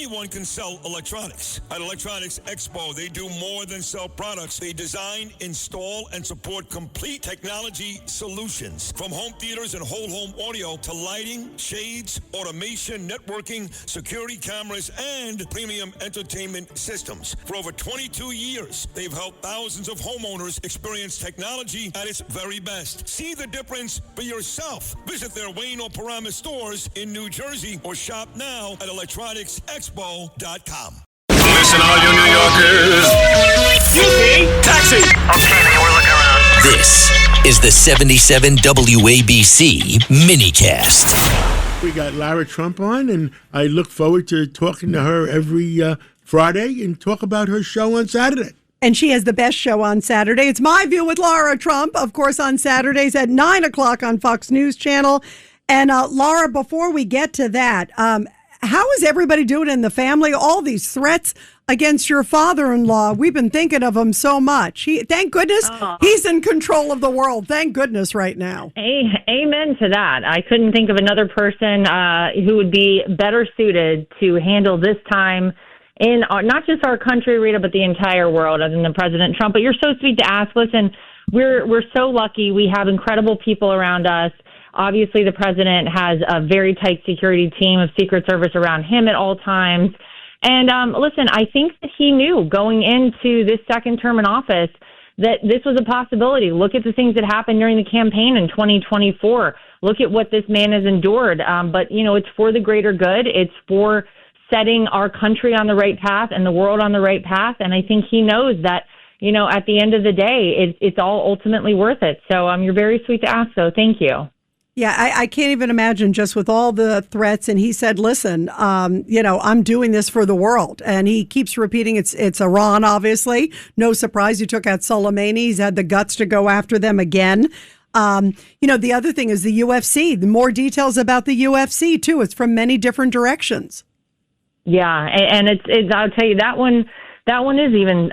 Anyone can sell electronics. At Electronics Expo, they do more than sell products. They design, install, and support complete technology solutions. From home theaters and whole home audio to lighting, shades, automation, networking, security cameras, and premium entertainment systems. For over 22 years, they've helped thousands of homeowners experience technology at its very best. See the difference for yourself. Visit their Wayne or Paramus stores in New Jersey or shop now at electronicsexpo.com. Listen, all you New Yorkers. Taxi! Okay, we're looking around. This is the 77 WABC minicast. We got Lara Trump on, and I look forward to talking to her every Friday and talk about her show on Saturday. And she has the best show on Saturday. It's My View with Lara Trump, of course, on Saturdays at 9 o'clock on Fox News Channel. And Lara, before we get to that, how is everybody doing in the family? All these threats against your father-in-law. We've been thinking of him so much. Thank goodness he's in control of the world. Thank goodness right now. Amen to that. I couldn't think of another person who would be better suited to handle this time in not just our country, Rita, but the entire world, other than President Trump. But you're so sweet to ask. Listen, we're so lucky. We have incredible people around us. Obviously, the president has a very tight security team of Secret Service around him at all times. And listen, I think that he knew going into this second term in office that this was a possibility. Look at the things that happened during the campaign in 2024. Look at what this man has endured. But, you know, it's for the greater good. It's for setting our country on the right path and the world on the right path. And I think he knows that, you know, at the end of the day, it's all ultimately worth it. So you're very sweet to ask, though. Thank you. Yeah, I can't even imagine just with all the threats. And he said, listen, you know, I'm doing this for the world. And he keeps repeating it's Iran, obviously. No surprise. You took out Soleimani. He's had the guts to go after them again. You know, the other thing is the UFC. The more details about the UFC, too. It's from many different directions. Yeah, and it's I'll tell you, that one is even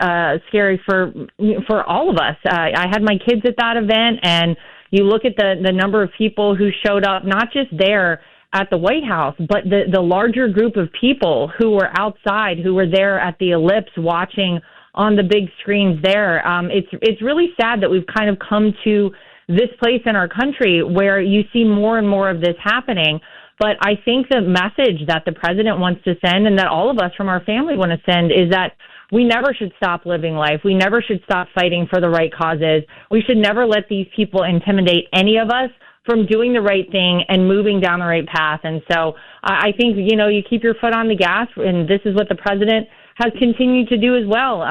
scary for all of us. I had my kids at that event, and you look at the number of people who showed up, not just there at the White House, but the larger group of people who were outside, who were there at the Ellipse watching on the big screens there. It's really sad that we've kind of come to this place in our country where you see more and more of this happening. But I think the message that the president wants to send, and that all of us from our family want to send, is that we never should stop living life. We never should stop fighting for the right causes. We should never let these people intimidate any of us from doing the right thing and moving down the right path. And so I think, you know, you keep your foot on the gas, and this is what the president has continued to do as well.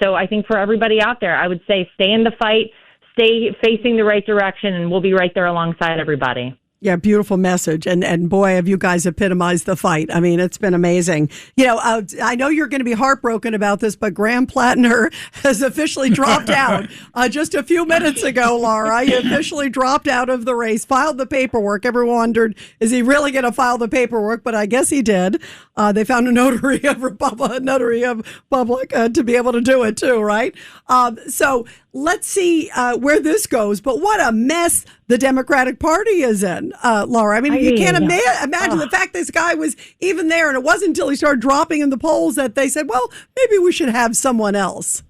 So I think for everybody out there, I would say stay in the fight, stay facing the right direction, and we'll be right there alongside everybody. Yeah, beautiful message. And boy, have you guys epitomized the fight. I mean, it's been amazing. You know, I know you're going to be heartbroken about this, but Graham Plattner has officially dropped out just a few minutes ago, Lara. He officially dropped out of the race, filed the paperwork. Everyone wondered, is he really going to file the paperwork? But I guess he did. They found a notary of public to be able to do it too, right? So let's see where this goes. But what a mess the Democratic Party is in, Lara. I mean, you can't imagine the fact this guy was even there, and it wasn't until he started dropping in the polls that they said, well, maybe we should have someone else.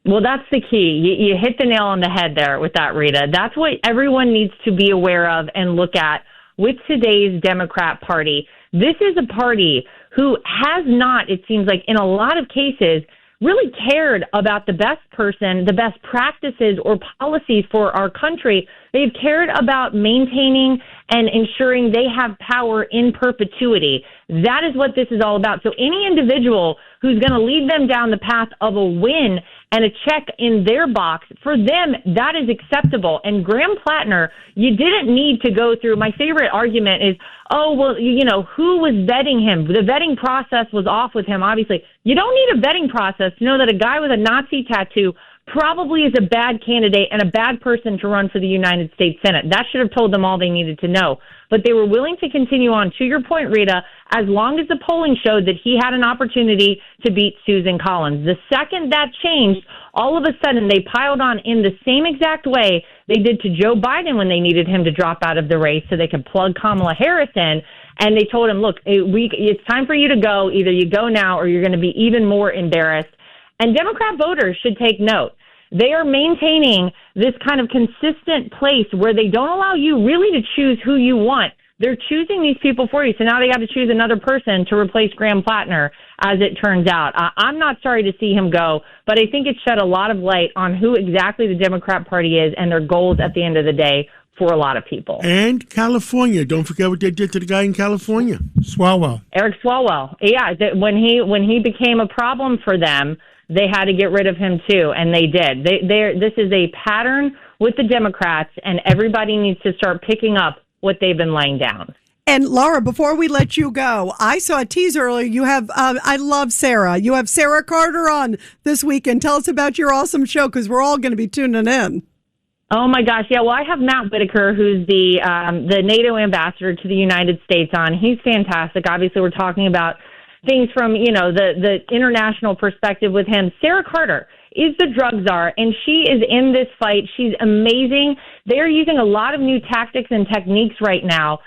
Well, that's the key. You hit the nail on the head there with that, Rita. That's what everyone needs to be aware of and look at with today's Democrat Party. This is a party who has not, it seems like in a lot of cases, really cared about the best person, the best practices or policies for our country. They've cared about maintaining and ensuring they have power in perpetuity. That is what this is all about. So any individual who's going to lead them down the path of a win and a check in their box, for them, that is acceptable. And Graham Plattner, you didn't need to go through, my favorite argument is, oh, well, you know, who was vetting him? The vetting process was off with him, obviously. You don't need a vetting process to know that a guy with a Nazi tattoo probably is a bad candidate and a bad person to run for the United States Senate. That should have told them all they needed to know. But they were willing to continue on, to your point, Rita, as long as the polling showed that he had an opportunity to beat Susan Collins. The second that changed, all of a sudden they piled on in the same exact way they did to Joe Biden when they needed him to drop out of the race so they could plug Kamala Harris in. And they told him, look, it's time for you to go. Either you go now or you're going to be even more embarrassed. And Democrat voters should take note. They are maintaining this kind of consistent place where they don't allow you really to choose who you want. They're choosing these people for you. So now they got to choose another person to replace Graham Plattner, as it turns out. I'm not sorry to see him go, but I think it shed a lot of light on who exactly the Democrat Party is and their goals at the end of the day for a lot of people. And California. Don't forget what they did to the guy in California. Swalwell. Eric Swalwell. Yeah, when he became a problem for them, they had to get rid of him too, and they did. This is a pattern with the Democrats, and everybody needs to start picking up what they've been laying down. And Lara, before we let you go, I saw a teaser earlier. You have, I love Sarah. You have Sarah Carter on this weekend. Tell us about your awesome show, because we're all going to be tuning in. Oh my gosh, yeah. Well, I have Matt Whitaker, who's the NATO ambassador to the United States on. He's fantastic. Obviously, we're talking about things from, the international perspective with him. Sarah Carter is the drug czar, and she is in this fight. She's amazing. They're using a lot of new tactics and techniques right now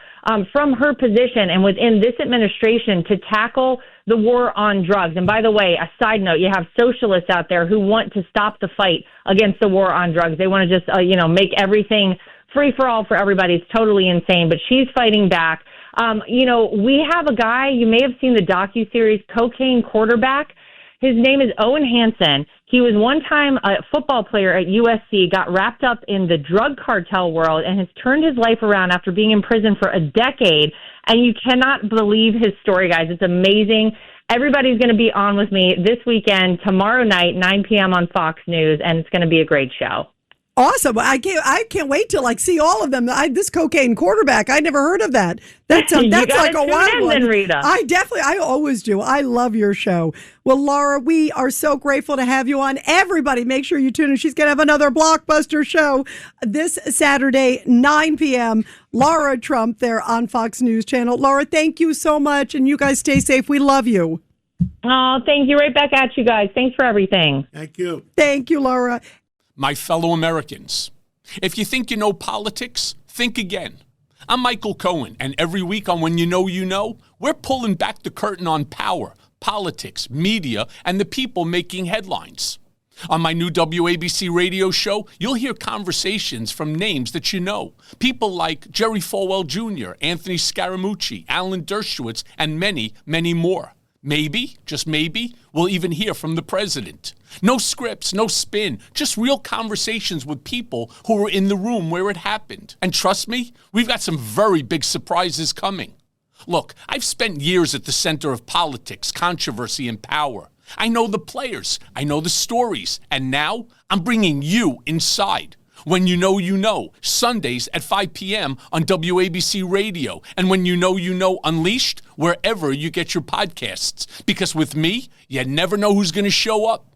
from her position and within this administration to tackle the war on drugs. And by the way, a side note, you have socialists out there who want to stop the fight against the war on drugs. They want to just, make everything free for all for everybody. It's totally insane, but she's fighting back. We have a guy, you may have seen the docuseries Cocaine Quarterback. His name is Owen Hansen. He was one time a football player at USC, got wrapped up in the drug cartel world, and has turned his life around after being in prison for a decade. And you cannot believe his story, guys. It's amazing. Everybody's going to be on with me this weekend, tomorrow night, 9 p.m. on Fox News, and it's going to be a great show. Awesome. I can't wait to see all of them. This Cocaine Quarterback, I never heard of that. That's like a wild one. Rita. I always do. I love your show. Well, Lara, we are so grateful to have you on. Everybody, make sure you tune in. She's going to have another blockbuster show this Saturday, 9 p.m. Lara Trump there on Fox News Channel. Lara, thank you so much, and you guys stay safe. We love you. Oh, thank you. Right back at you guys. Thanks for everything. Thank you. Thank you, Lara. My fellow Americans, if you think you know politics, think again. I'm Michael Cohen, and every week on When You Know, we're pulling back the curtain on power, politics, media, and the people making headlines. On my new WABC radio show, you'll hear conversations from names that you know. People like Jerry Falwell Jr., Anthony Scaramucci, Alan Dershowitz, and many, many more. Maybe, just maybe, we'll even hear from the president. No scripts, no spin, just real conversations with people who were in the room where it happened. And trust me, we've got some very big surprises coming. Look, I've spent years at the center of politics, controversy, and power. I know the players, I know the stories, and now I'm bringing you inside. When You Know, Sundays at 5 p.m. on WABC Radio. And When You Know Unleashed, wherever you get your podcasts. Because with me, you never know who's going to show up.